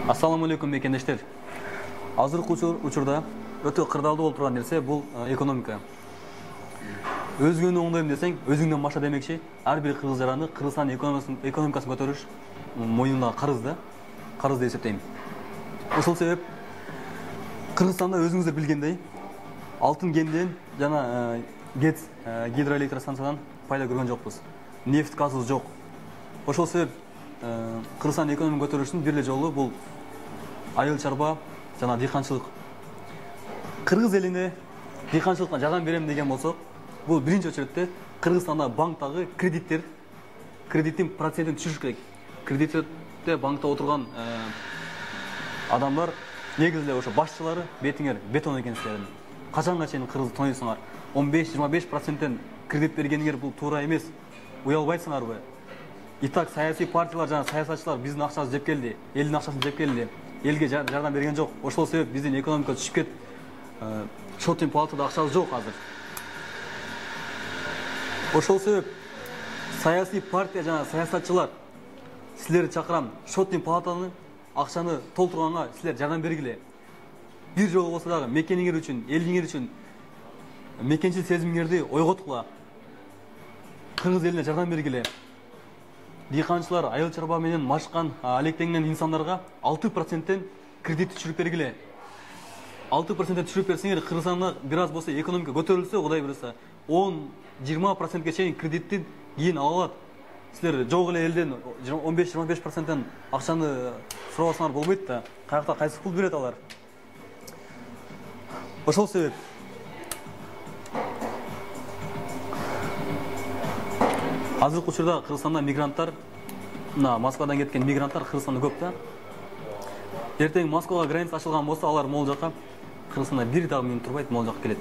Ассаламу алейкум мекендештер. Азыркы учурда өтө кырдаалдуу болуп турган нерсе бул экономика. Өзгөнү оңдойм десең, өзүңдөн баша демекчи. Ар бир кыргыз жараны Кыргызстан экономикасын көтөрүш моюнундагы карыз да. Карыз деп эсептейм. Ошол себеп Кыргызстанда өзүңүздөр билгендей, алтын кенден жана ГЭЦ гидроэлектростанциядан пайда көргөн жокпуз. Нефть, газыбыз жок. Ошол себеп Кыргызстан экономикасын көтөрүштүн бир эле жолу бул айыл чарба жана дыйканчылык. Кыргыз элине дыйканчылыкка жардам берем деген болсок, бул биринчи очередте Кыргызстанда банктагы кредиттин процентин түшүрүш керек. Кредитте банкта отурган адамдар негизи ошо башчылары бетиңер бетон экенсиңер. Качанга чейин кыргыз тонойсуңар? 15-25%тен кредит бергениңер бул туура эмес. Уялбайсыңарбы? И так саясий партиялар жана саясатчылар биздин акчабызды жеп келди, элдин акчасын жеп келди. Элге жардам берген жок. Ошол себеп биздин экономика түшүп кетти. Шотин палатада акчабыз жок азыр. Ошол себеп саясий партия жана саясатчылар силерди чакырам, шотин палатаны акчаны толтурганга силер жардам бергиле. Бир жолу болсо дагы мекениңер үчүн, элиңер үчүн мекенчил сезимиңерди ойготкула. Кыргыз элине жардам бергиле. Дыйканчылар айыл чарба менен машкан, алектенген инсандарга 6%тен кредит түшүрүп бергиле. 6%тен түшүрүп берсеңер, Кыргызстанда бир аз болсо экономика көтөрүлсө, Кудай буйруса, 10-20%ге чейин кредиттин кийин ала алат. Силер жок эле элден 15-25%тен акчаны сурабасаңар болбойт да. Каякта кайсы пул берет алар? Ошол себеп азыркы учурда Кыргызстанда мигранттар, Москвадан кеткен мигранттар Кыргызстанда көп да. Эртең Москвага граница ачылган болсо, алар могул жака Кыргызстанда бир дагы минут турбайт, могул жака келет.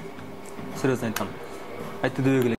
Серьезно айткан. Айтты дөбөгүлө.